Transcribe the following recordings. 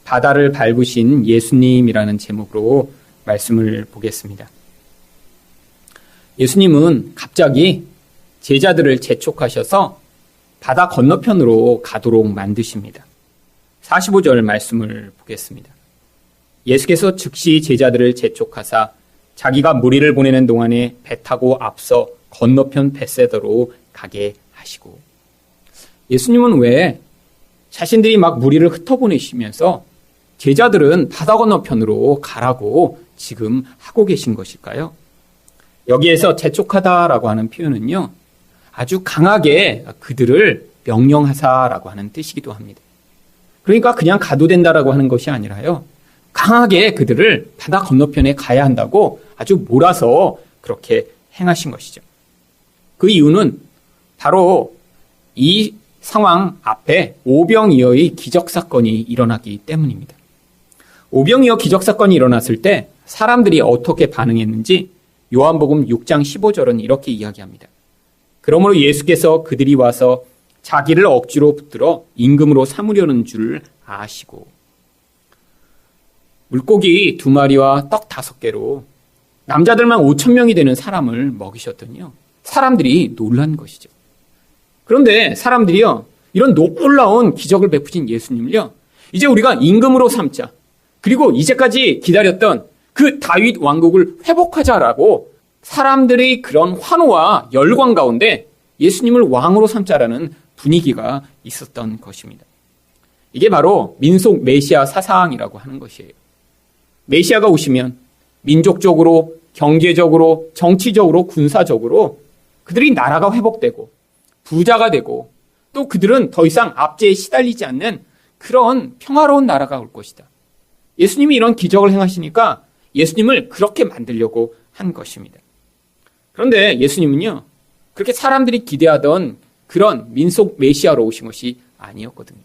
바다를 밟으신 예수님이라는 제목으로 말씀을 보겠습니다. 예수님은 갑자기 제자들을 재촉하셔서 바다 건너편으로 가도록 만드십니다. 45절 말씀을 보겠습니다. 예수께서 즉시 제자들을 재촉하사 자기가 무리를 보내는 동안에 배 타고 앞서 건너편 벳세다로 가게 하시고, 예수님은 왜 자신들이 막 무리를 흩어보내시면서 제자들은 바다 건너편으로 가라고 지금 하고 계신 것일까요? 여기에서 재촉하다라고 하는 표현은요, 아주 강하게 그들을 명령하사라고 하는 뜻이기도 합니다. 그러니까 그냥 가도 된다라고 하는 것이 아니라요, 강하게 그들을 바다 건너편에 가야 한다고 아주 몰아서 그렇게 행하신 것이죠. 그 이유는 바로 이 상황 앞에 오병이어의 기적사건이 일어나기 때문입니다. 오병이어 기적사건이 일어났을 때 사람들이 어떻게 반응했는지 요한복음 6장 15절은 이렇게 이야기합니다. 그러므로 예수께서 그들이 와서 자기를 억지로 붙들어 임금으로 삼으려는 줄 아시고, 물고기 2마리와 떡 5개로 남자들만 5,000명이 되는 사람을 먹이셨더니요, 사람들이 놀란 것이죠. 그런데 사람들이요, 이런 놀라운 기적을 베푸신 예수님을요, 이제 우리가 임금으로 삼자, 그리고 이제까지 기다렸던 그 다윗 왕국을 회복하자라고 사람들의 그런 환호와 열광 가운데 예수님을 왕으로 삼자라는 분위기가 있었던 것입니다. 이게 바로 민속 메시아 사상이라고 하는 것이에요. 메시아가 오시면 민족적으로, 경제적으로, 정치적으로, 군사적으로 그들이 나라가 회복되고 부자가 되고, 또 그들은 더 이상 압제에 시달리지 않는 그런 평화로운 나라가 올 것이다. 예수님이 이런 기적을 행하시니까 예수님을 그렇게 만들려고 한 것입니다. 그런데 예수님은요, 그렇게 사람들이 기대하던 그런 민속 메시아로 오신 것이 아니었거든요.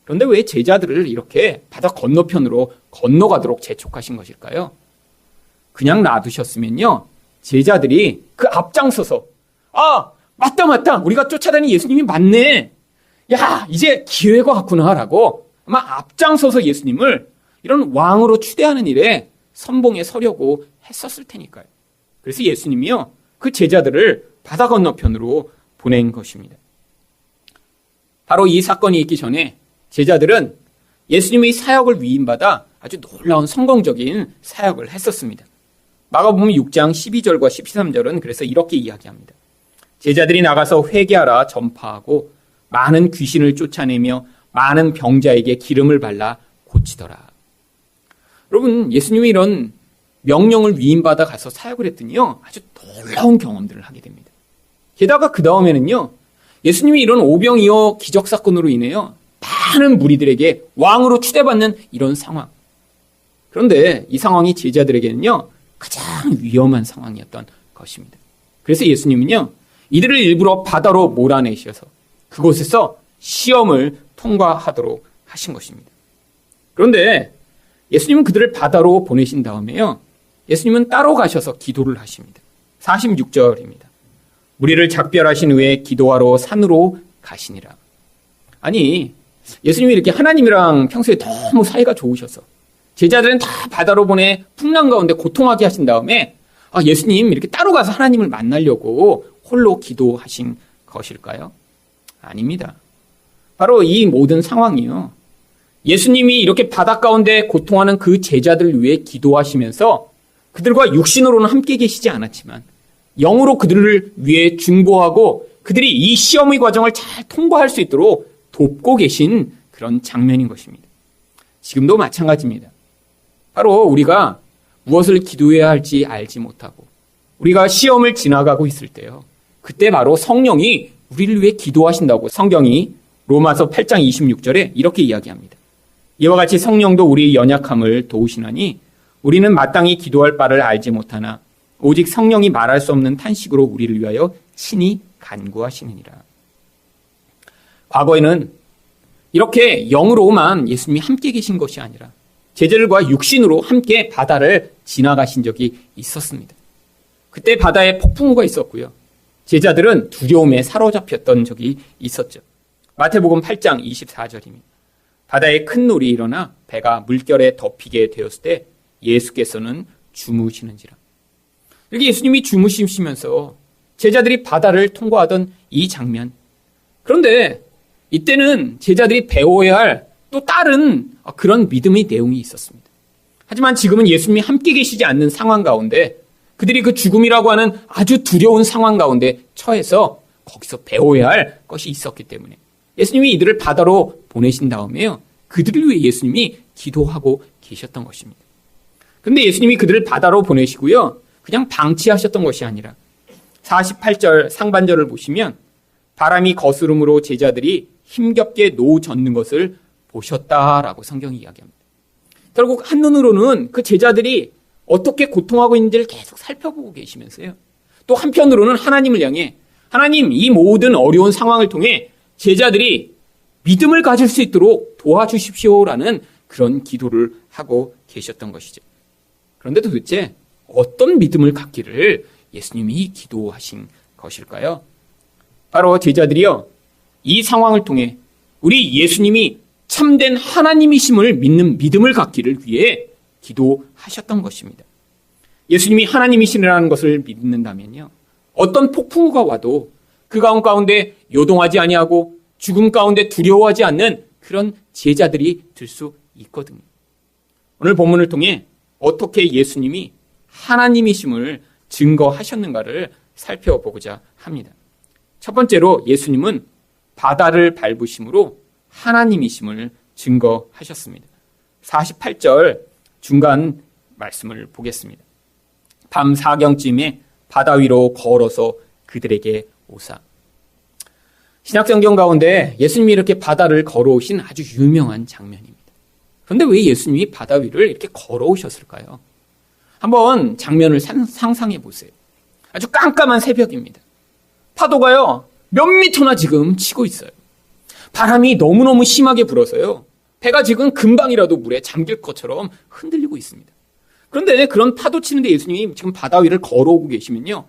그런데 왜 제자들을 이렇게 바다 건너편으로 건너가도록 재촉하신 것일까요? 그냥 놔두셨으면요, 제자들이 그 앞장서서, 맞다, 우리가 쫓아다니는 예수님이 맞네, 야, 이제 기회가 왔구나 라고 아마 앞장서서 예수님을 이런 왕으로 추대하는 일에 선봉에 서려고 했었을 테니까요. 그래서 예수님이요, 그 제자들을 바다 건너편으로 보낸 것입니다. 바로 이 사건이 있기 전에 제자들은 예수님의 사역을 위임받아 아주 놀라운 성공적인 사역을 했었습니다. 마가복음 6장 12절과 13절은 그래서 이렇게 이야기합니다. 제자들이 나가서 회개하라 전파하고 많은 귀신을 쫓아내며 많은 병자에게 기름을 발라 고치더라. 여러분, 예수님이 이런 명령을 위임받아 가서 사역을 했더니요, 아주 놀라운 경험들을 하게 됩니다. 게다가 그 다음에는요, 예수님이 이런 오병이어 기적사건으로 인해요, 많은 무리들에게 왕으로 추대받는 이런 상황. 그런데 이 상황이 제자들에게는요, 가장 위험한 상황이었던 것입니다. 그래서 예수님은요, 이들을 일부러 바다로 몰아내셔서 그곳에서 시험을 통과하도록 하신 것입니다. 그런데 예수님은 그들을 바다로 보내신 다음에요, 예수님은 따로 가셔서 기도를 하십니다. 46절입니다. 무리를 작별하신 후에 기도하러 산으로 가시니라. 아니, 예수님이 이렇게 하나님이랑 평소에 너무 사이가 좋으셔서 제자들은 다 바다로 보내 풍랑 가운데 고통하게 하신 다음에 예수님 이렇게 따로 가서 하나님을 만나려고 홀로 기도하신 것일까요? 아닙니다. 바로 이 모든 상황이요, 예수님이 이렇게 바다 가운데 고통하는 그 제자들을 위해 기도하시면서 그들과 육신으로는 함께 계시지 않았지만 영으로 그들을 위해 중보하고 그들이 이 시험의 과정을 잘 통과할 수 있도록 돕고 계신 그런 장면인 것입니다. 지금도 마찬가지입니다. 바로 우리가 무엇을 기도해야 할지 알지 못하고 우리가 시험을 지나가고 있을 때요, 그때 바로 성령이 우리를 위해 기도하신다고 성경이 로마서 8장 26절에 이렇게 이야기합니다. 이와 같이 성령도 우리의 연약함을 도우시나니 우리는 마땅히 기도할 바를 알지 못하나 오직 성령이 말할 수 없는 탄식으로 우리를 위하여 친히 간구하시느니라. 과거에는 이렇게 영으로만 예수님이 함께 계신 것이 아니라 제자들과 육신으로 함께 바다를 지나가신 적이 있었습니다. 그때 바다에 폭풍우가 있었고요, 제자들은 두려움에 사로잡혔던 적이 있었죠. 마태복음 8장 24절입니다. 바다에 큰 놀이 일어나 배가 물결에 덮이게 되었을 때 예수께서는 주무시는지라. 이렇게 예수님이 주무시면서 제자들이 바다를 통과하던 이 장면. 그런데 이때는 제자들이 배워야 할 또 다른 그런 믿음의 내용이 있었습니다. 하지만 지금은 예수님이 함께 계시지 않는 상황 가운데 그들이 그 죽음이라고 하는 아주 두려운 상황 가운데 처해서 거기서 배워야 할 것이 있었기 때문에 예수님이 이들을 바다로 보내신 다음에요. 그들을 위해 예수님이 기도하고 계셨던 것입니다. 그런데 예수님이 그들을 바다로 보내시고요. 그냥 방치하셨던 것이 아니라 48절 상반절을 보시면 바람이 거스름으로 제자들이 힘겹게 노 젓는 것을 보셨다라고 성경이 이야기합니다. 결국 한눈으로는 그 제자들이 어떻게 고통하고 있는지를 계속 살펴보고 계시면서요. 또 한편으로는 하나님을 향해 하나님 이 모든 어려운 상황을 통해 제자들이 믿음을 가질 수 있도록 도와주십시오라는 그런 기도를 하고 계셨던 것이죠. 그런데 도대체 어떤 믿음을 갖기를 예수님이 기도하신 것일까요? 바로 제자들이요. 이 상황을 통해 우리 예수님이 참된 하나님이심을 믿는 믿음을 갖기를 위해 기도하셨던 것입니다. 예수님이 하나님이시라는 것을 믿는다면요. 어떤 폭풍우가 와도 그 가운데 요동하지 아니하고 죽음 가운데 두려워하지 않는 그런 제자들이 될 수 있거든요. 오늘 본문을 통해 어떻게 예수님이 하나님이심을 증거하셨는가를 살펴보고자 합니다. 첫 번째로 예수님은 바다를 밟으심으로 하나님이심을 증거하셨습니다. 48절 중간 말씀을 보겠습니다. 밤 4경쯤에 바다 위로 걸어서 그들에게 오사. 신약성경 가운데 예수님이 이렇게 바다를 걸어오신 아주 유명한 장면입니다. 그런데 왜 예수님이 바다 위를 이렇게 걸어오셨을까요? 한번 장면을 상상해 보세요. 아주 깜깜한 새벽입니다. 파도가요, 몇 미터나 지금 치고 있어요. 바람이 너무너무 심하게 불어서요. 배가 지금 금방이라도 물에 잠길 것처럼 흔들리고 있습니다. 그런데 그런 파도 치는데 예수님이 지금 바다 위를 걸어오고 계시면요.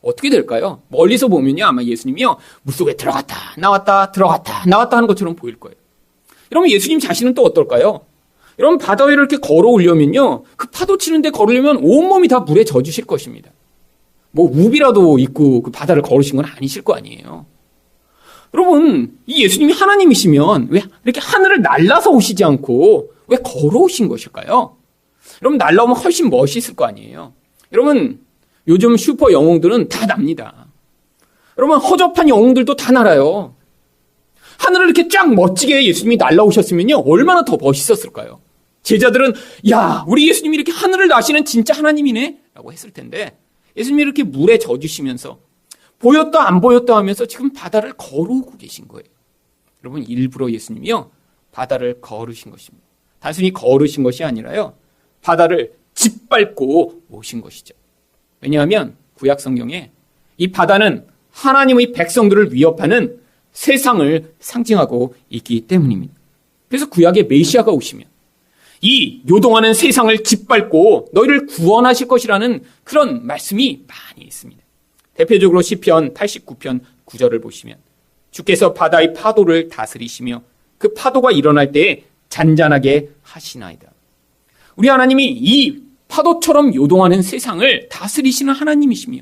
어떻게 될까요? 멀리서 보면요. 아마 예수님이요. 물속에 들어갔다, 나왔다, 들어갔다, 나왔다 하는 것처럼 보일 거예요. 여러분 예수님 자신은 또 어떨까요? 여러분 바다 위를 이렇게 걸어오려면요. 그 파도 치는데 걸으려면 온몸이 다 물에 젖으실 것입니다. 뭐 우비라도 입고 그 바다를 걸으신 건 아니실 거 아니에요. 여러분, 이 예수님이 하나님이시면 왜 이렇게 하늘을 날아서 오시지 않고 왜 걸어오신 것일까요? 여러분, 날아오면 훨씬 멋있을 거 아니에요. 여러분, 요즘 슈퍼 영웅들은 다 납니다. 여러분, 허접한 영웅들도 다 날아요. 하늘을 이렇게 쫙 멋지게 예수님이 날아오셨으면요, 얼마나 더 멋있었을까요? 제자들은, 야, 우리 예수님이 이렇게 하늘을 나시는 진짜 하나님이네? 라고 했을 텐데, 예수님이 이렇게 물에 젖으시면서 보였다 안 보였다 하면서 지금 바다를 걸어오고 계신 거예요. 여러분 일부러 예수님이요. 바다를 걸으신 것입니다. 단순히 걸으신 것이 아니라요. 바다를 짓밟고 오신 것이죠. 왜냐하면 구약 성경에 이 바다는 하나님의 백성들을 위협하는 세상을 상징하고 있기 때문입니다. 그래서 구약의 메시아가 오시면 이 요동하는 세상을 짓밟고 너희를 구원하실 것이라는 그런 말씀이 많이 있습니다. 대표적으로 시편 89편 9절을 보시면 주께서 바다의 파도를 다스리시며 그 파도가 일어날 때에 잔잔하게 하시나이다. 우리 하나님이 이 파도처럼 요동하는 세상을 다스리시는 하나님이시며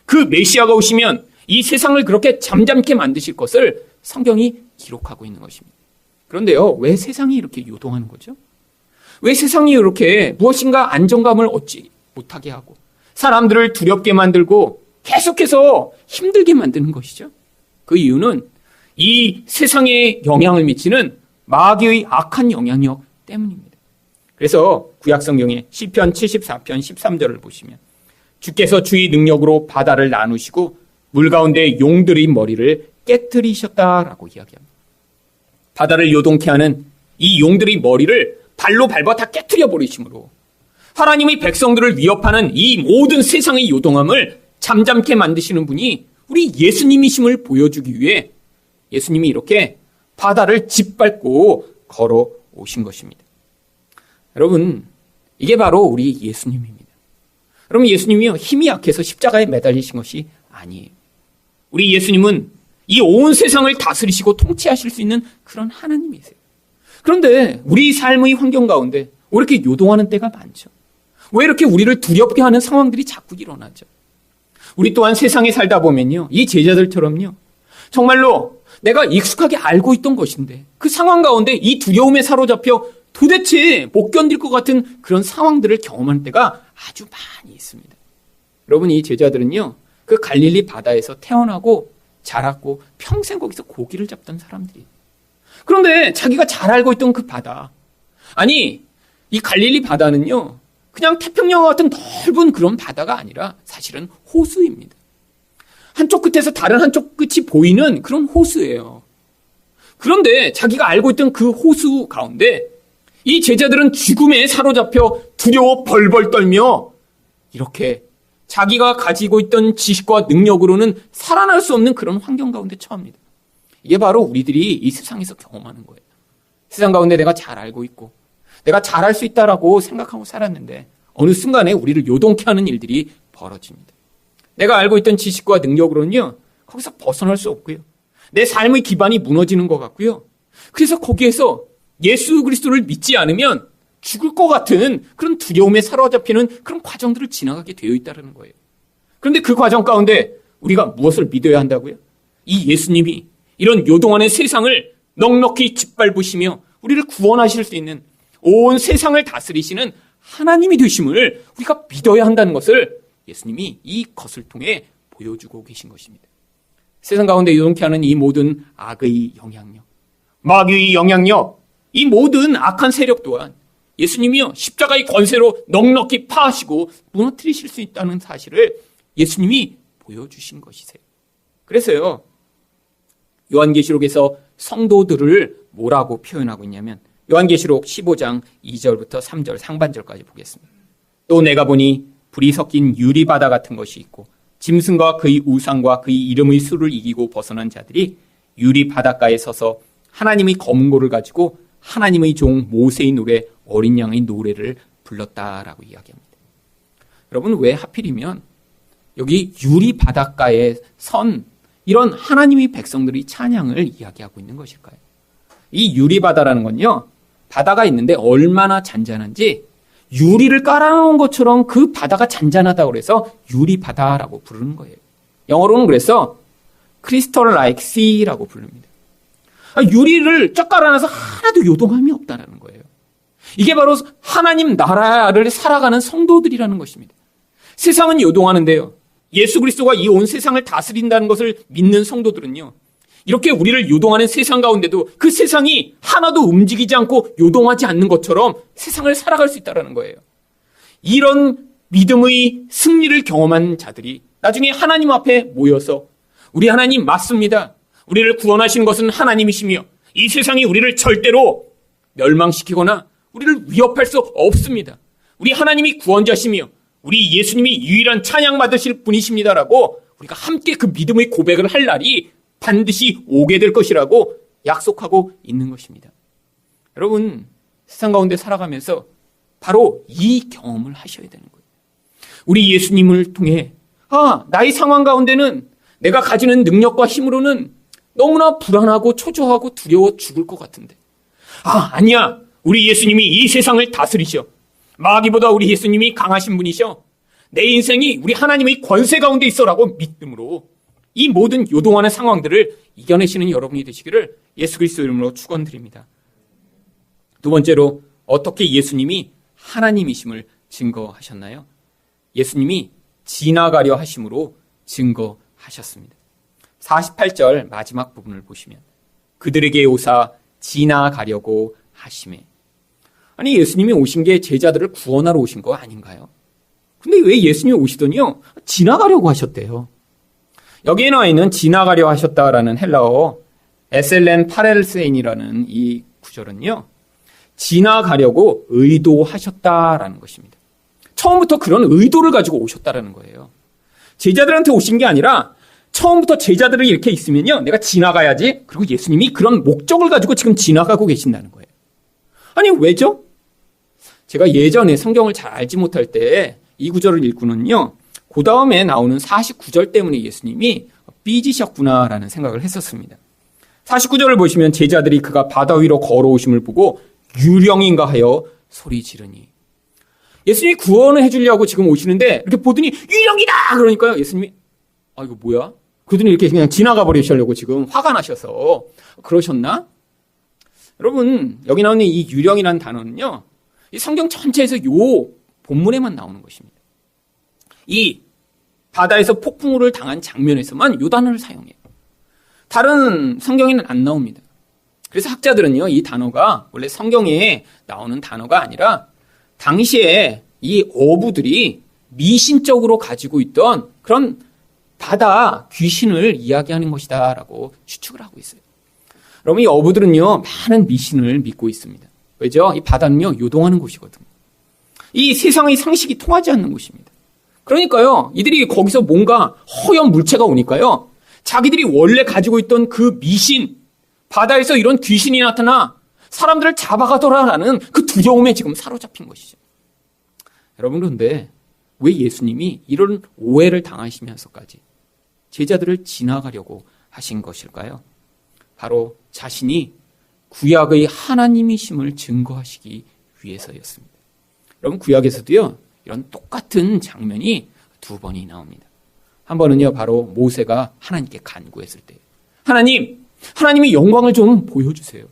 그 메시아가 오시면 이 세상을 그렇게 잠잠케 만드실 것을 성경이 기록하고 있는 것입니다. 그런데요, 왜 세상이 이렇게 요동하는 거죠? 왜 세상이 이렇게 무엇인가 안정감을 얻지 못하게 하고 사람들을 두렵게 만들고 계속해서 힘들게 만드는 것이죠. 그 이유는 이 세상에 영향을 미치는 마귀의 악한 영향력 때문입니다. 그래서 구약성경의 시편 74편 13절을 보시면 주께서 주의 능력으로 바다를 나누시고 물 가운데 용들의 머리를 깨뜨리셨다라고 이야기합니다. 바다를 요동케 하는 이 용들의 머리를 발로 밟아 다 깨뜨려 버리심으로 하나님의 백성들을 위협하는 이 모든 세상의 요동함을 잠잠케 만드시는 분이 우리 예수님이심을 보여주기 위해 예수님이 이렇게 바다를 짓밟고 걸어오신 것입니다. 여러분, 이게 바로 우리 예수님입니다. 여러분, 예수님이요, 힘이 약해서 십자가에 매달리신 것이 아니에요. 우리 예수님은 이 온 세상을 다스리시고 통치하실 수 있는 그런 하나님이세요. 그런데 우리 삶의 환경 가운데 왜 이렇게 요동하는 때가 많죠? 왜 이렇게 우리를 두렵게 하는 상황들이 자꾸 일어나죠? 우리 또한 세상에 살다 보면요, 이 제자들처럼요, 정말로 내가 익숙하게 알고 있던 것인데 그 상황 가운데 이 두려움에 사로잡혀 도대체 못 견딜 것 같은 그런 상황들을 경험할 때가 아주 많이 있습니다. 여러분, 이 제자들은요, 그 갈릴리 바다에서 태어나고 자랐고 평생 거기서 고기를 잡던 사람들이에요. 그런데 자기가 잘 알고 있던 그 바다, 아니 이 갈릴리 바다는요, 그냥 태평양과 같은 넓은 그런 바다가 아니라 사실은 호수입니다. 한쪽 끝에서 다른 한쪽 끝이 보이는 그런 호수예요. 그런데 자기가 알고 있던 그 호수 가운데 이 제자들은 죽음에 사로잡혀 두려워 벌벌 떨며 이렇게 자기가 가지고 있던 지식과 능력으로는 살아날 수 없는 그런 환경 가운데 처합니다. 이게 바로 우리들이 이 세상에서 경험하는 거예요. 세상 가운데 내가 잘 알고 있고 내가 잘할 수 있다라고 생각하고 살았는데 어느 순간에 우리를 요동케 하는 일들이 벌어집니다. 내가 알고 있던 지식과 능력으로는요, 거기서 벗어날 수 없고요. 내 삶의 기반이 무너지는 것 같고요. 그래서 거기에서 예수 그리스도를 믿지 않으면 죽을 것 같은 그런 두려움에 사로잡히는 그런 과정들을 지나가게 되어 있다는 거예요. 그런데 그 과정 가운데 우리가 무엇을 믿어야 한다고요? 이 예수님이 이런 요동하는 세상을 넉넉히 짓밟으시며 우리를 구원하실 수 있는 온 세상을 다스리시는 하나님이 되심을 우리가 믿어야 한다는 것을 예수님이 이 것을 통해 보여주고 계신 것입니다. 세상 가운데 요동케 하는 이 모든 악의 영향력, 마귀의 영향력, 이 모든 악한 세력 또한 예수님이요, 십자가의 권세로 넉넉히 파하시고 무너뜨리실 수 있다는 사실을 예수님이 보여주신 것이세요. 그래서요, 요한계시록에서 성도들을 뭐라고 표현하고 있냐면 요한계시록 15장 2절부터 3절 상반절까지 보겠습니다. 또 내가 보니 불이 섞인 유리바다 같은 것이 있고 짐승과 그의 우상과 그의 이름의 수를 이기고 벗어난 자들이 유리바닷가에 서서 하나님의 검은고를 가지고 하나님의 종 모세의 노래 어린 양의 노래를 불렀다라고 이야기합니다. 여러분, 왜 하필이면 여기 유리바닷가에 선 이런 하나님의 백성들의 찬양을 이야기하고 있는 것일까요? 이 유리바다라는 건요, 바다가 있는데 얼마나 잔잔한지 유리를 깔아놓은 것처럼 그 바다가 잔잔하다고 해서 유리바다라고 부르는 거예요. 영어로는 그래서 crystal like sea라고 부릅니다. 유리를 쫙 깔아놔서 하나도 요동함이 없다는 거예요. 이게 바로 하나님 나라를 살아가는 성도들이라는 것입니다. 세상은 요동하는데요, 예수 그리스도가 이 온 세상을 다스린다는 것을 믿는 성도들은요, 이렇게 우리를 요동하는 세상 가운데도 그 세상이 하나도 움직이지 않고 요동하지 않는 것처럼 세상을 살아갈 수 있다는 거예요. 이런 믿음의 승리를 경험한 자들이 나중에 하나님 앞에 모여서 우리 하나님 맞습니다. 우리를 구원하신 것은 하나님이시며 이 세상이 우리를 절대로 멸망시키거나 우리를 위협할 수 없습니다. 우리 하나님이 구원자시며 우리 예수님이 유일한 찬양 받으실 분이십니다라고 우리가 함께 그 믿음의 고백을 할 날이 반드시 오게 될 것이라고 약속하고 있는 것입니다. 여러분, 세상 가운데 살아가면서 바로 이 경험을 하셔야 되는 거예요. 우리 예수님을 통해 나의 상황 가운데는 내가 가지는 능력과 힘으로는 너무나 불안하고 초조하고 두려워 죽을 것 같은데 아니야, 우리 예수님이 이 세상을 다스리셔. 마귀보다 우리 예수님이 강하신 분이셔. 내 인생이 우리 하나님의 권세 가운데 있어라고 믿음으로 이 모든 요동하는 상황들을 이겨내시는 여러분이 되시기를 예수 그리스도 이름으로 축원드립니다. 두 번째로, 어떻게 예수님이 하나님이심을 증거하셨나요? 예수님이 지나가려 하심으로 증거하셨습니다. 48절 마지막 부분을 보시면 그들에게 오사 지나가려고 하심에, 아니 예수님이 오신 게 제자들을 구원하러 오신 거 아닌가요? 근데 왜 예수님이 오시더니요, 지나가려고 하셨대요. 여기에 나와 있는 지나가려 하셨다라는 헬라어 에셀렌 파렐세인이라는 이 구절은요, 지나가려고 의도하셨다라는 것입니다. 처음부터 그런 의도를 가지고 오셨다라는 거예요. 제자들한테 오신 게 아니라 처음부터 제자들이 이렇게 있으면요, 내가 지나가야지. 그리고 예수님이 그런 목적을 가지고 지금 지나가고 계신다는 거예요. 아니 왜죠? 제가 예전에 성경을 잘 알지 못할 때 이 구절을 읽고는요, 그 다음에 나오는 49절 때문에 예수님이 삐지셨구나라는 생각을 했었습니다. 49절을 보시면 제자들이 그가 바다 위로 걸어오심을 보고 유령인가 하여 소리 지르니. 예수님이 구원을 해주려고 지금 오시는데 이렇게 보더니 유령이다! 그러니까요. 예수님이 이거 뭐야? 그들이 이렇게 그냥 지나가 버리시려고 지금 화가 나셔서 그러셨나? 여러분, 여기 나오는 이 유령이라는 단어는요, 이 성경 전체에서 요 본문에만 나오는 것입니다. 이 바다에서 폭풍우를 당한 장면에서만 요 단어를 사용해요. 다른 성경에는 안 나옵니다. 그래서 학자들은요, 이 단어가 원래 성경에 나오는 단어가 아니라 당시에 이 어부들이 미신적으로 가지고 있던 그런 바다 귀신을 이야기하는 것이다라고 추측을 하고 있어요. 여러분, 이 어부들은요, 많은 미신을 믿고 있습니다. 왜죠? 이 바다는요, 요동하는 곳이거든요. 이 세상의 상식이 통하지 않는 곳입니다. 그러니까요, 이들이 거기서 뭔가 허연 물체가 오니까요, 자기들이 원래 가지고 있던 그 미신, 바다에서 이런 귀신이 나타나 사람들을 잡아가더라라는 그 두려움에 지금 사로잡힌 것이죠. 여러분, 그런데 왜 예수님이 이런 오해를 당하시면서까지 제자들을 지나가려고 하신 것일까요? 바로 자신이 구약의 하나님이심을 증거하시기 위해서였습니다. 여러분, 구약에서도요, 이런 똑같은 장면이 두 번이 나옵니다. 한 번은요, 바로 모세가 하나님께 간구했을 때, 하나님이 영광을 좀 보여주세요.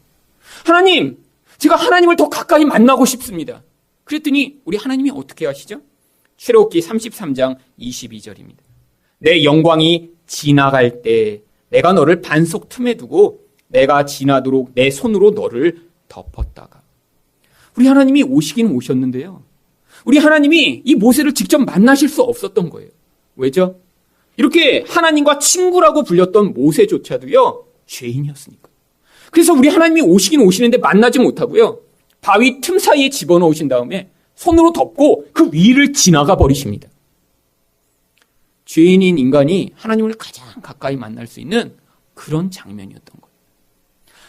하나님, 제가 하나님을 더 가까이 만나고 싶습니다. 그랬더니 우리 하나님이 어떻게 하시죠? 출애굽기 33장 22절입니다. 내 영광이 지나갈 때 내가 너를 반석 틈에 두고 내가 지나도록 내 손으로 너를 덮었다가. 우리 하나님이 오시긴 오셨는데요, 우리 하나님이 이 모세를 직접 만나실 수 없었던 거예요. 왜죠? 이렇게 하나님과 친구라고 불렸던 모세조차도요, 죄인이었으니까. 그래서 우리 하나님이 오시긴 오시는데 만나지 못하고요, 바위 틈 사이에 집어넣으신 다음에 손으로 덮고 그 위를 지나가 버리십니다. 죄인인 인간이 하나님을 가장 가까이 만날 수 있는 그런 장면이었던 거예요.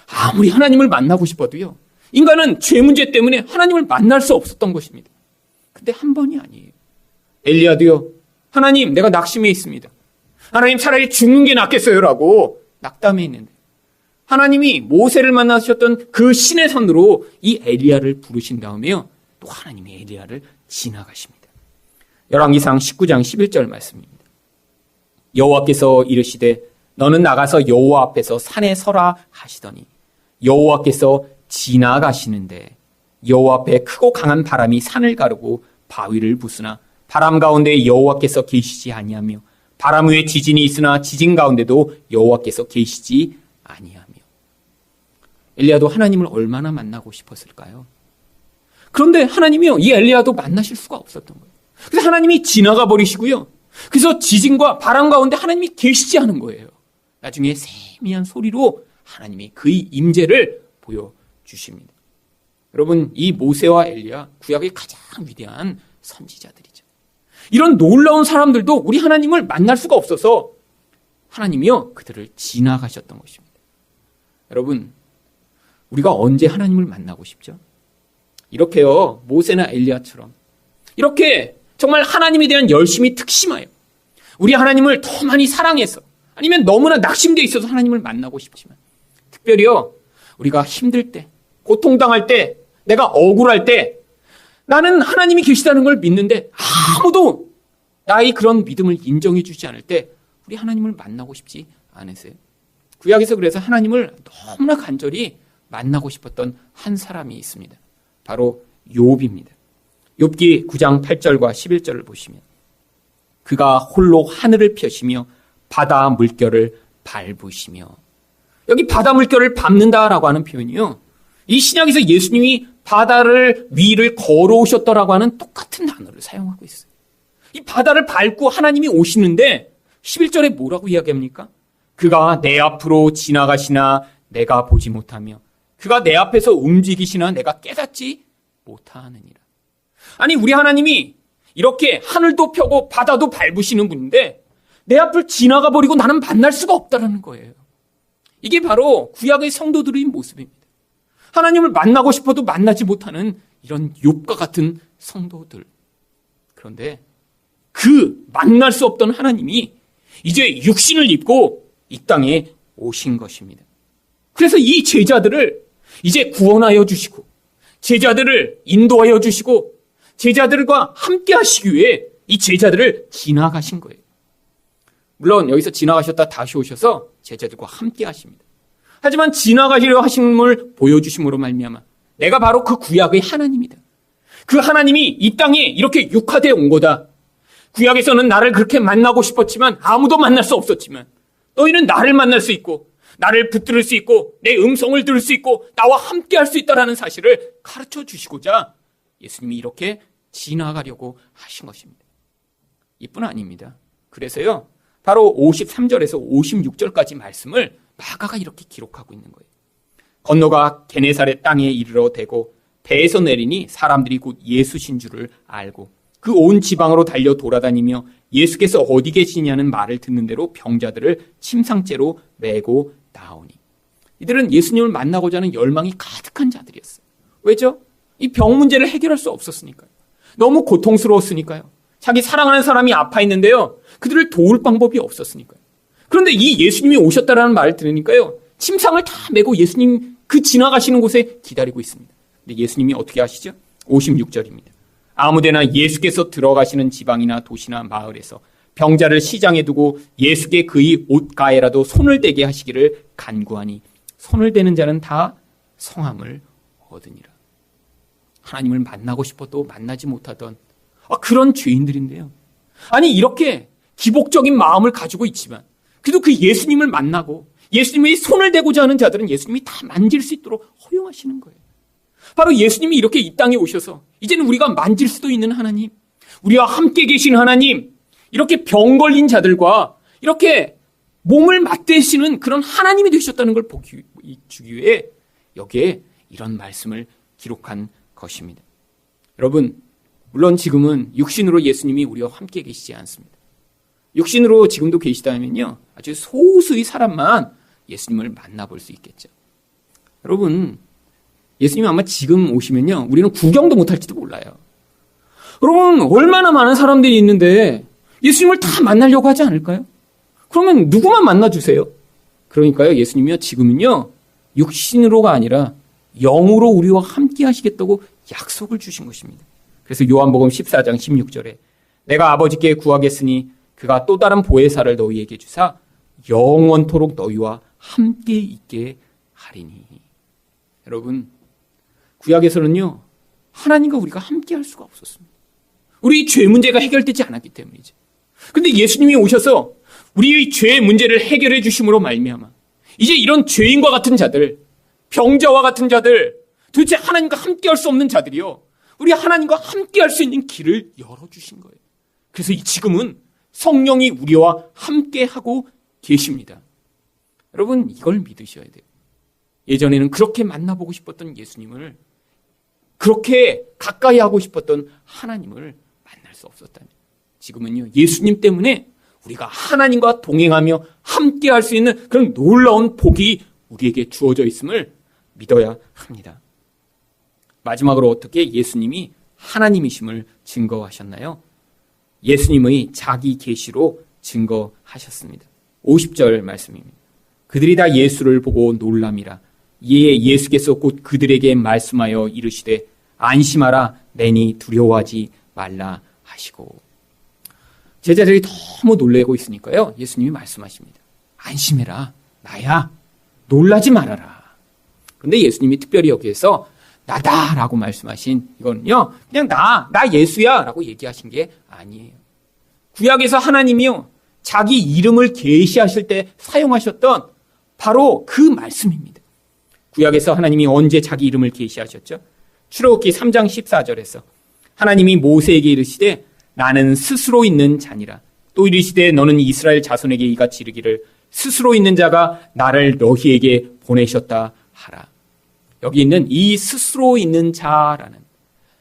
아무리 하나님을 만나고 싶어도요, 인간은 죄 문제 때문에 하나님을 만날 수 없었던 것입니다. 근데 한 번이 아니에요. 엘리야도요, 하나님, 내가 낙심해 있습니다. 하나님, 차라리 죽는 게 낫겠어요라고 낙담해 있는데, 하나님이 모세를 만나셨던 그 신의 손으로 이 엘리야를 부르신 다음에요, 또 하나님이 엘리야를 지나가십니다. 열왕기상 19장 11절 말씀입니다. 여호와께서 이르시되 너는 나가서 여호와 앞에서 산에 서라 하시더니 여호와께서 지나가시는데 여호와 앞에 크고 강한 바람이 산을 가르고 바위를 부수나 바람 가운데 여호와께서 계시지 아니하며 바람 위에 지진이 있으나 지진 가운데도 여호와께서 계시지 아니하며. 엘리야도 하나님을 얼마나 만나고 싶었을까요? 그런데 하나님이요, 이 엘리야도 만나실 수가 없었던 거예요. 그래서 하나님이 지나가 버리시고요, 그래서 지진과 바람 가운데 하나님이 계시지 않은 거예요. 나중에 세미한 소리로 하나님이 그의 임재를 보여주십니다. 여러분, 이 모세와 엘리야, 구약의 가장 위대한 선지자들이죠. 이런 놀라운 사람들도 우리 하나님을 만날 수가 없어서 하나님이요, 그들을 지나가셨던 것입니다. 여러분, 우리가 언제 하나님을 만나고 싶죠? 이렇게요, 모세나 엘리야처럼 이렇게 정말 하나님에 대한 열심이 특심하여 우리 하나님을 더 많이 사랑해서, 아니면 너무나 낙심되어 있어서 하나님을 만나고 싶지만, 특별히요, 우리가 힘들 때, 고통당할 때, 내가 억울할 때, 나는 하나님이 계시다는 걸 믿는데 아무도 나의 그런 믿음을 인정해 주지 않을 때 우리 하나님을 만나고 싶지 않으세요? 구약에서 그래서 하나님을 너무나 간절히 만나고 싶었던 한 사람이 있습니다. 바로 욥입니다. 욥기 9장 8절과 11절을 보시면 그가 홀로 하늘을 펴시며 바다 물결을 밟으시며, 여기 바다 물결을 밟는다라고 하는 표현이요, 이 신약에서 예수님이 바다를 위를 걸어오셨더라고 하는 똑같은 단어를 사용하고 있어요. 이 바다를 밟고 하나님이 오시는데 11절에 뭐라고 이야기합니까? 그가 내 앞으로 지나가시나 내가 보지 못하며 그가 내 앞에서 움직이시나 내가 깨닫지 못하느니라. 아니, 우리 하나님이 이렇게 하늘도 펴고 바다도 밟으시는 분인데 내 앞을 지나가 버리고 나는 만날 수가 없다는 거예요. 이게 바로 구약의 성도들의 모습입니다. 하나님을 만나고 싶어도 만나지 못하는 이런 욥과 같은 성도들. 그런데 그 만날 수 없던 하나님이 이제 육신을 입고 이 땅에 오신 것입니다. 그래서 이 제자들을 이제 구원하여 주시고 제자들을 인도하여 주시고 제자들과 함께 하시기 위해 이 제자들을 지나가신 거예요. 물론 여기서 지나가셨다 다시 오셔서 제자들과 함께 하십니다. 하지만 지나가시려 하심을 보여주심으로 말미암아 내가 바로 그 구약의 하나님이다. 그 하나님이 이 땅에 이렇게 육화되어 온 거다. 구약에서는 나를 그렇게 만나고 싶었지만 아무도 만날 수 없었지만 너희는 나를 만날 수 있고 나를 붙들을 수 있고 내 음성을 들을 수 있고 나와 함께 할 수 있다는 사실을 가르쳐 주시고자 예수님이 이렇게 지나가려고 하신 것입니다. 이뿐 아닙니다. 그래서요, 바로 53절에서 56절까지 말씀을 마가가 이렇게 기록하고 있는 거예요. 건너가 게네사렛 땅에 이르러 대고 배에서 내리니 사람들이 곧 예수신 줄을 알고 그 온 지방으로 달려 돌아다니며 예수께서 어디 계시냐는 말을 듣는 대로 병자들을 침상째로 메고 나오니. 이들은 예수님을 만나고자 하는 열망이 가득한 자들이었어요. 왜죠? 이 병 문제를 해결할 수 없었으니까요. 너무 고통스러웠으니까요. 자기 사랑하는 사람이 아파 있는데요, 그들을 도울 방법이 없었으니까요. 그런데 이 예수님이 오셨다라는 말을 들으니까요, 침상을 다 메고 예수님 그 지나가시는 곳에 기다리고 있습니다. 근데 예수님이 어떻게 하시죠? 56절입니다. 아무데나 예수께서 들어가시는 지방이나 도시나 마을에서 병자를 시장에 두고 예수께 그의 옷가에라도 손을 대게 하시기를 간구하니 손을 대는 자는 다 성함을 얻으니라. 하나님을 만나고 싶어도 만나지 못하던 그런 죄인들인데요. 아니 이렇게 기복적인 마음을 가지고 있지만 그래도 그 예수님을 만나고 예수님의 손을 대고자 하는 자들은 예수님이 다 만질 수 있도록 허용하시는 거예요. 바로 예수님이 이렇게 이 땅에 오셔서 이제는 우리가 만질 수도 있는 하나님, 우리와 함께 계신 하나님, 이렇게 병 걸린 자들과 이렇게 몸을 맞대시는 그런 하나님이 되셨다는 걸 보여주기 위해 여기에 이런 말씀을 기록한 것입니다. 여러분, 물론 지금은 육신으로 예수님이 우리와 함께 계시지 않습니다. 육신으로 지금도 계시다면요, 아주 소수의 사람만 예수님을 만나볼 수 있겠죠. 여러분, 예수님이 아마 지금 오시면요, 우리는 구경도 못할지도 몰라요. 여러분, 얼마나 많은 사람들이 있는데 예수님을 다 만나려고 하지 않을까요? 그러면 누구만 만나주세요. 그러니까요, 예수님이요, 지금은요, 육신으로가 아니라 영으로 우리와 함께 하시겠다고 약속을 주신 것입니다. 그래서 요한복음 14장 16절에 내가 아버지께 구하겠으니 그가 또 다른 보혜사를 너희에게 주사 영원토록 너희와 함께 있게 하리니. 여러분, 구약에서는요, 하나님과 우리가 함께 할 수가 없었습니다. 우리 죄 문제가 해결되지 않았기 때문이죠. 근데 예수님이 오셔서 우리의 죄 문제를 해결해 주심으로 말미암아 이제 이런 죄인과 같은 자들, 병자와 같은 자들, 도대체 하나님과 함께 할 수 없는 자들이요, 우리 하나님과 함께 할 수 있는 길을 열어주신 거예요. 그래서 지금은 성령이 우리와 함께 하고 계십니다. 여러분, 이걸 믿으셔야 돼요. 예전에는 그렇게 만나보고 싶었던 예수님을, 그렇게 가까이 하고 싶었던 하나님을 만날 수 없었다면, 지금은요, 예수님 때문에 우리가 하나님과 동행하며 함께 할 수 있는 그런 놀라운 복이 우리에게 주어져 있음을 믿어야 합니다. 마지막으로 어떻게 예수님이 하나님이심을 증거하셨나요? 예수님의 자기 계시로 증거하셨습니다. 50절 말씀입니다. 그들이 다 예수를 보고 놀람이라. 이에 예수께서 곧 그들에게 말씀하여 이르시되 안심하라, 내니 두려워하지 말라 하시고. 제자들이 너무 놀래고 있으니까요, 예수님이 말씀하십니다. 안심해라, 나야, 놀라지 말아라. 그런데 예수님이 특별히 여기에서 나다라고 말씀하신 이거는요, 그냥 나 예수야 라고 얘기하신 게 아니에요. 구약에서 하나님이요, 자기 이름을 계시하실 때 사용하셨던 바로 그 말씀입니다. 구약에서 하나님이 언제 자기 이름을 계시하셨죠? 출애굽기 3장 14절에서 하나님이 모세에게 이르시되 나는 스스로 있는 자니라. 또 이르시되 너는 이스라엘 자손에게 이같이 이르기를 스스로 있는 자가 나를 너희에게 보내셨다 하라. 여기 있는 이 스스로 있는 자라는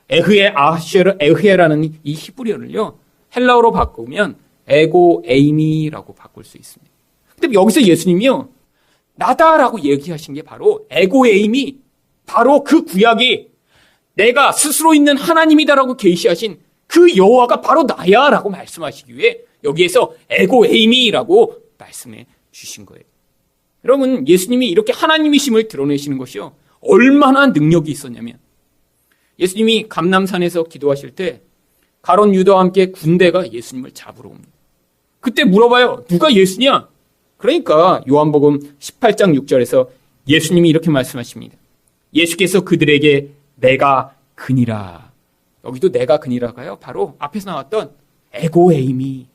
에흐에라는 이 히브리어를요, 헬라어로 바꾸면 에고 에이미라고 바꿀 수 있습니다. 근데 여기서 예수님이요, 나다라고 얘기하신 게 바로 에고 에이미, 바로 그 구약이 내가 스스로 있는 하나님이다라고 계시하신 그 여호와가 바로 나야라고 말씀하시기 위해 여기에서 에고 에이미라고 말씀해 주신 거예요. 여러분, 예수님이 이렇게 하나님이심을 드러내시는 것이요, 얼마나 능력이 있었냐면, 예수님이 감람산에서 기도하실 때 가롯 유다와 함께 군대가 예수님을 잡으러 옵니다. 그때 물어봐요. 누가 예수냐? 그러니까 요한복음 18장 6절에서 예수님이 이렇게 말씀하십니다. 예수께서 그들에게 내가 그니라. 여기도 내가 그니라가요, 바로 앞에서 나왔던 에고에이미,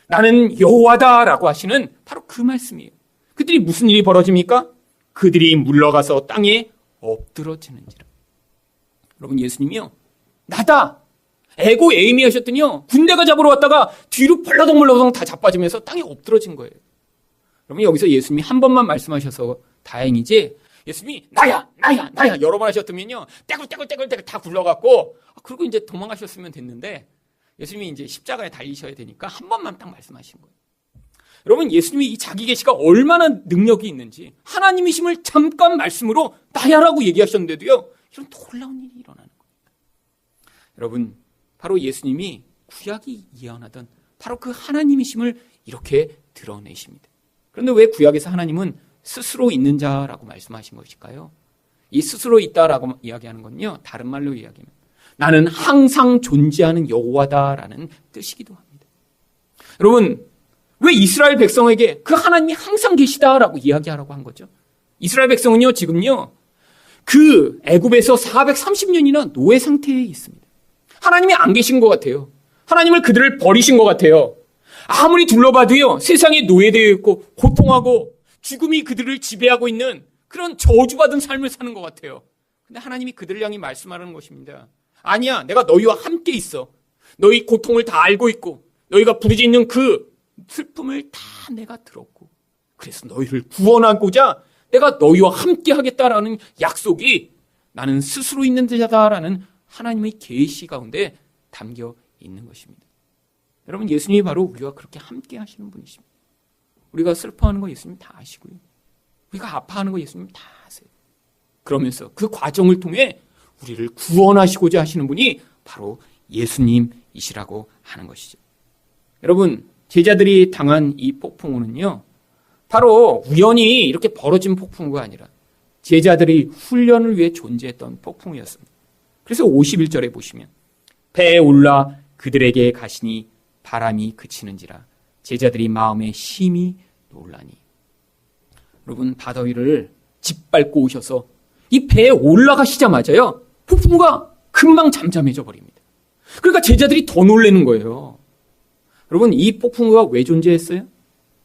나는 여호와다라고 하시는 바로 그 말씀이에요. 그들이 무슨 일이 벌어집니까? 그들이 물러가서 땅에 엎드러지는지라. 여러분, 예수님이요, 나다, 에고에이미 하셨더니요, 군대가 잡으러 왔다가 뒤로 벌러덩벌러덩 다 자빠지면서 땅에 엎드러진 거예요. 그러면 여기서 예수님이 한 번만 말씀하셔서 다행이지, 예수님이 나야 여러 번 하셨더면요, 떼굴떼굴 다 굴러갔고, 그리고 이제 도망가셨으면 됐는데, 예수님이 이제 십자가에 달리셔야 되니까 한 번만 딱 말씀하신 거예요. 여러분, 예수님이 이 자기 계시가 얼마나 능력이 있는지, 하나님이심을 잠깐 말씀으로 나야라고 얘기하셨는데도요, 이런 놀라운 일이 일어나는 거예요. 여러분, 바로 예수님이 구약이 예언하던 바로 그 하나님이심을 이렇게 드러내십니다. 그런데 왜 구약에서 하나님은 스스로 있는 자라고 말씀하신 것일까요? 이 스스로 있다라고 이야기하는 건요, 다른 말로 이야기하면 나는 항상 존재하는 여호와다라는 뜻이기도 합니다. 여러분, 왜 이스라엘 백성에게 그 하나님이 항상 계시다라고 이야기하라고 한 거죠? 이스라엘 백성은요, 지금요, 그 애굽에서 430년이나 노예 상태에 있습니다. 하나님이 안 계신 것 같아요. 하나님을 그들을 버리신 것 같아요. 아무리 둘러봐도요, 세상에 노예되어 있고 고통하고 죽음이 그들을 지배하고 있는 그런 저주받은 삶을 사는 것 같아요. 근데 하나님이 그들을 향해 말씀하는 것입니다. 아니야, 내가 너희와 함께 있어. 너희 고통을 다 알고 있고 너희가 부르짖는 그 슬픔을 다 내가 들었고, 그래서 너희를 구원하고자 내가 너희와 함께 하겠다라는 약속이 나는 스스로 있는 자다라는 하나님의 계시 가운데 담겨 있는 것입니다. 여러분, 예수님이 바로 우리와 그렇게 함께 하시는 분이십니다. 우리가 슬퍼하는 거 예수님 다 아시고요, 우리가 아파하는 거 예수님 다 아세요. 그러면서 그 과정을 통해 우리를 구원하시고자 하시는 분이 바로 예수님이시라고 하는 것이죠. 여러분, 제자들이 당한 이 폭풍우는요, 바로 우연히 이렇게 벌어진 폭풍우가 아니라 제자들이 훈련을 위해 존재했던 폭풍우였습니다. 그래서 51절에 보시면 배에 올라 그들에게 가시니 바람이 그치는지라 제자들이 마음에 심히 놀라니. 여러분, 바다 위를 짓밟고 오셔서 이 배에 올라가시자마자요, 폭풍우가 금방 잠잠해져 버립니다. 그러니까 제자들이 더 놀라는 거예요. 여러분, 이 폭풍우가 왜 존재했어요?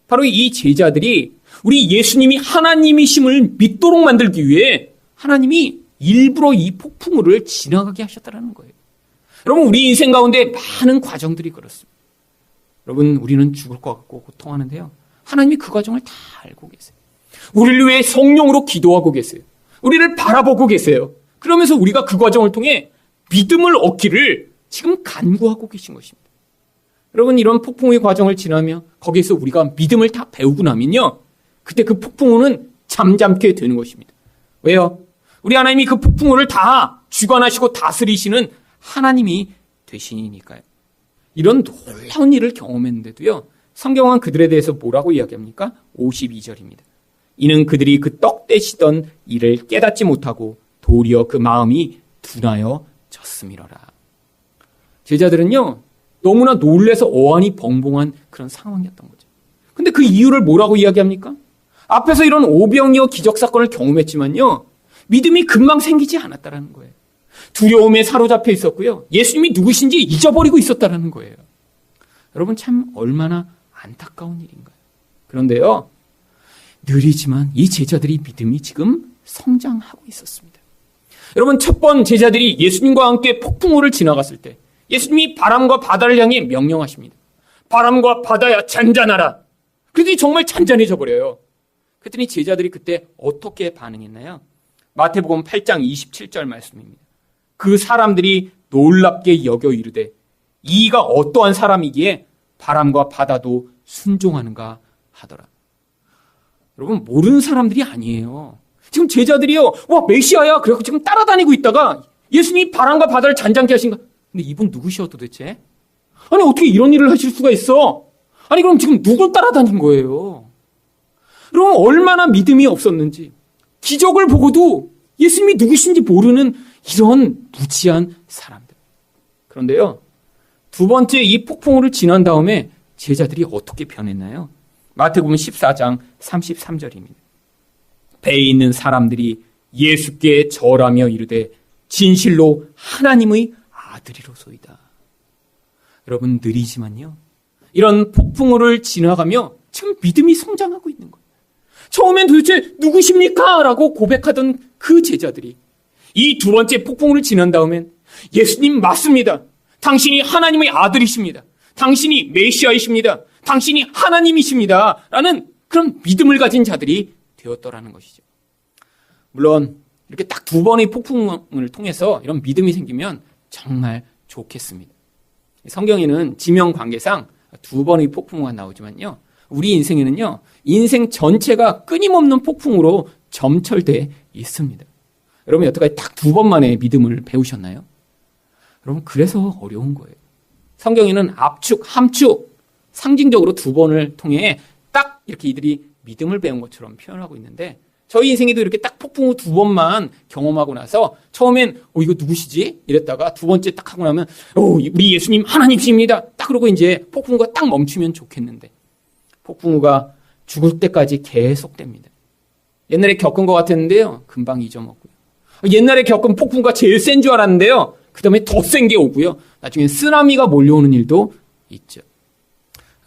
바로 이 제자들이 우리 예수님이 하나님이심을 믿도록 만들기 위해 하나님이 일부러 이 폭풍우를 지나가게 하셨다는 거예요. 여러분, 우리 인생 가운데 많은 과정들이 그렇습니다. 여러분, 우리는 죽을 것 같고 고통하는데요, 하나님이 그 과정을 다 알고 계세요. 우리를 위해 성령으로 기도하고 계세요. 우리를 바라보고 계세요. 그러면서 우리가 그 과정을 통해 믿음을 얻기를 지금 간구하고 계신 것입니다. 여러분, 이런 폭풍우의 과정을 지나며 거기에서 우리가 믿음을 다 배우고 나면요, 그때 그 폭풍우는 잠잠게 되는 것입니다. 왜요? 우리 하나님이 그 폭풍우를 다 주관하시고 다스리시는 하나님이 되시니까요. 이런 놀라운 일을 경험했는데도요, 성경은 그들에 대해서 뭐라고 이야기합니까? 52절입니다. 이는 그들이 그 떡 떼시던 일을 깨닫지 못하고 도리어 그 마음이 둔하여 졌음이러라. 제자들은요, 너무나 놀래서 어안이 벙벙한 그런 상황이었던 거죠. 근데 그 이유를 뭐라고 이야기합니까? 앞에서 이런 오병이어 기적사건을 경험했지만요, 믿음이 금방 생기지 않았다라는 거예요. 두려움에 사로잡혀 있었고요, 예수님이 누구신지 잊어버리고 있었다라는 거예요. 여러분, 참 얼마나 안타까운 일인가요? 그런데요, 느리지만 이 제자들이 믿음이 지금 성장하고 있었습니다. 여러분, 첫 번 제자들이 예수님과 함께 폭풍우를 지나갔을 때 예수님이 바람과 바다를 향해 명령하십니다. 바람과 바다야 잔잔하라. 그랬더니 정말 잔잔해져 버려요. 그랬더니 제자들이 그때 어떻게 반응했나요? 마태복음 8장 27절 말씀입니다. 그 사람들이 놀랍게 여겨 이르되 이가 어떠한 사람이기에 바람과 바다도 순종하는가 하더라. 여러분, 모르는 사람들이 아니에요. 지금 제자들이요, 와, 메시아야 그래서 지금 따라다니고 있다가 예수님이 바람과 바다를 잔잔케 하신가. 근데 이분 누구시여 도대체? 아니, 어떻게 이런 일을 하실 수가 있어? 아니, 그럼 지금 누굴 따라다닌 거예요? 그럼 얼마나 믿음이 없었는지, 기적을 보고도 예수님이 누구신지 모르는 이런 무지한 사람들. 그런데요, 두 번째 이 폭풍우를 지난 다음에 제자들이 어떻게 변했나요? 마태복음 14장 33절입니다. 배에 있는 사람들이 예수께 절하며 이르되 진실로 하나님의 아들이로소이다. 여러분, 느리지만요, 이런 폭풍우를 지나가며 지금 믿음이 성장하고 있는 거예요. 처음엔 도대체 누구십니까? 라고 고백하던 그 제자들이 이 두 번째 폭풍우를 지난 다음엔 예수님 맞습니다. 당신이 하나님의 아들이십니다. 당신이 메시아이십니다. 당신이 하나님이십니다. 라는 그런 믿음을 가진 자들이 되었더라는 것이죠. 물론 이렇게 딱 두 번의 폭풍을 통해서 이런 믿음이 생기면 정말 좋겠습니다. 성경에는 지명 관계상 두 번의 폭풍우가 나오지만요, 우리 인생에는요, 인생 전체가 끊임없는 폭풍으로 점철되어 있습니다. 여러분, 여태까지 딱 두 번 만에 믿음을 배우셨나요? 여러분, 그래서 어려운 거예요. 성경에는 압축, 함축, 상징적으로 두 번을 통해 딱 이렇게 이들이 믿음을 배운 것처럼 표현하고 있는데, 저희 인생에도 이렇게 딱 폭풍우 두 번만 경험하고 나서 처음엔 이거 누구시지? 이랬다가 두 번째 딱 하고 나면 우리 예수님 하나님이십니다. 딱 그러고 이제 폭풍우가 딱 멈추면 좋겠는데, 폭풍우가 죽을 때까지 계속됩니다. 옛날에 겪은 것 같았는데요, 금방 잊어먹고요. 옛날에 겪은 폭풍우가 제일 센 줄 알았는데요, 그 다음에 더 센 게 오고요. 나중에 쓰나미가 몰려오는 일도 있죠.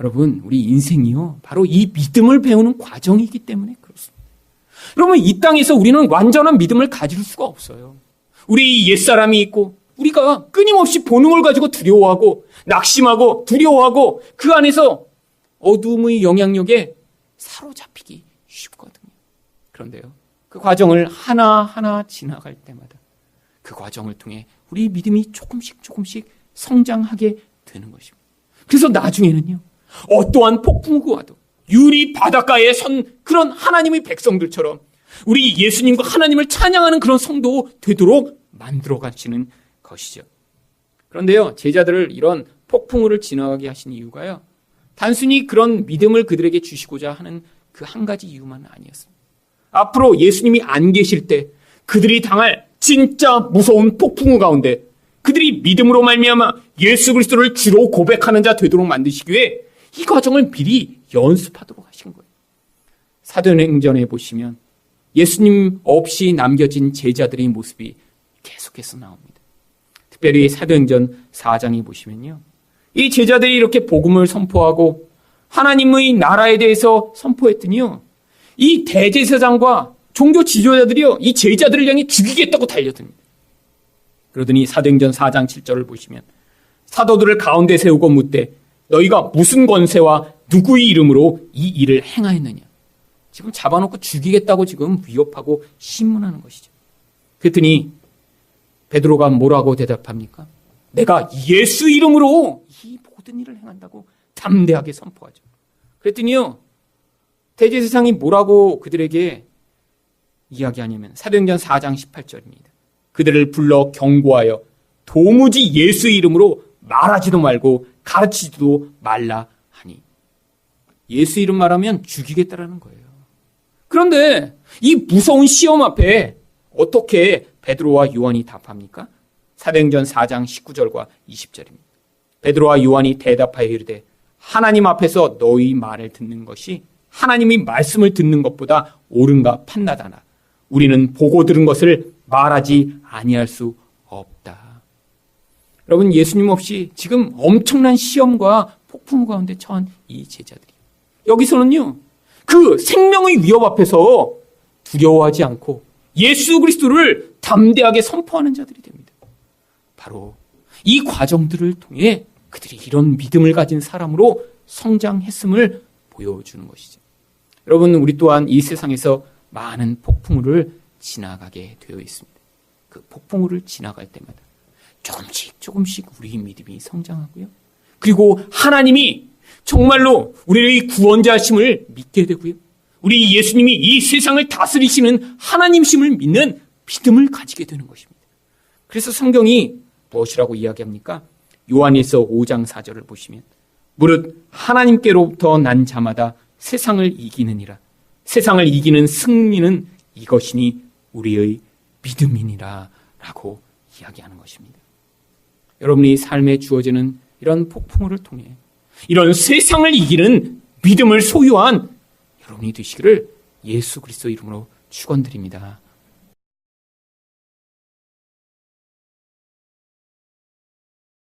여러분, 우리 인생이요, 바로 이 믿음을 배우는 과정이기 때문에 그렇습니다. 여러분, 이 땅에서 우리는 완전한 믿음을 가질 수가 없어요. 우리 옛사람이 있고, 우리가 끊임없이 보는 걸 가지고 두려워하고, 낙심하고, 두려워하고, 그 안에서 어둠의 영향력에 사로잡히기 쉽거든요. 그런데요, 그 과정을 하나하나 지나갈 때마다 그 과정을 통해 우리 믿음이 조금씩 성장하게 되는 것입니다. 그래서 나중에는요, 어떠한 폭풍우가 와도 유리 바닷가에 선 그런 하나님의 백성들처럼 우리 예수님과 하나님을 찬양하는 그런 성도 되도록 만들어 가시는 것이죠. 그런데요, 제자들을 이런 폭풍우를 지나가게 하신 이유가요, 단순히 그런 믿음을 그들에게 주시고자 하는 그 한 가지 이유만은 아니었습니다. 앞으로 예수님이 안 계실 때 그들이 당할 진짜 무서운 폭풍우 가운데 그들이 믿음으로 말미암아 예수 그리스도를 주로 고백하는 자 되도록 만드시기 위해 이 과정을 미리 연습하도록 하신 거예요. 사도행전에 보시면 예수님 없이 남겨진 제자들의 모습이 계속해서 나옵니다. 특별히 사도행전 4장에 보시면요, 이 제자들이 이렇게 복음을 선포하고 하나님의 나라에 대해서 선포했더니요, 이 대제사장과 종교 지도자들이요, 이 제자들을 향해 죽이겠다고 달려듭니다. 그러더니 사도행전 4장 7절을 보시면 사도들을 가운데 세우고 묻되 너희가 무슨 권세와 누구의 이름으로 이 일을 행하였느냐. 지금 잡아놓고 죽이겠다고 지금 위협하고 신문하는 것이죠. 그랬더니 베드로가 뭐라고 대답합니까? 내가 예수 이름으로 이 모든 일을 행한다고 담대하게 선포하죠. 그랬더니요, 대제사장이 뭐라고 그들에게 이야기하냐면 사도행전 4장 18절입니다. 그들을 불러 경고하여 도무지 예수 이름으로 말하지도 말고 가르치지도 말라 하니. 예수 이름 말하면 죽이겠다라는 거예요. 그런데 이 무서운 시험 앞에 어떻게 베드로와 요한이 답합니까? 사도행전 4장 19절과 20절입니다. 베드로와 요한이 대답하여 이르되 하나님 앞에서 너희 말을 듣는 것이 하나님의 말씀을 듣는 것보다 옳은가 판단하나 우리는 보고 들은 것을 말하지 아니할 수 없다. 여러분, 예수님 없이 지금 엄청난 시험과 폭풍 가운데 처한 이 제자들이 여기서는요, 그 생명의 위협 앞에서 두려워하지 않고 예수 그리스도를 담대하게 선포하는 자들이 됩니다. 바로 이 과정들을 통해 그들이 이런 믿음을 가진 사람으로 성장했음을 보여주는 것이죠. 여러분, 우리 또한 이 세상에서 많은 폭풍우를 지나가게 되어 있습니다. 그 폭풍우를 지나갈 때마다 조금씩 우리의 믿음이 성장하고요. 그리고 하나님이 정말로 우리의 구원자심을 믿게 되고요. 우리 예수님이 이 세상을 다스리시는 하나님심을 믿는 믿음을 가지게 되는 것입니다. 그래서 성경이 무엇이라고 이야기합니까? 요한일서 5장 4절을 보시면 무릇 하나님께로부터 난 자마다 세상을 이기느니라. 세상을 이기는 승리는 이것이니 우리의 믿음이니라 라고 이야기하는 것입니다. 여러분이 삶에 주어지는 이런 폭풍우를 통해 이런 세상을 이기는 믿음을 소유한 여러분이 되시기를 예수 그리스도 이름으로 축원드립니다.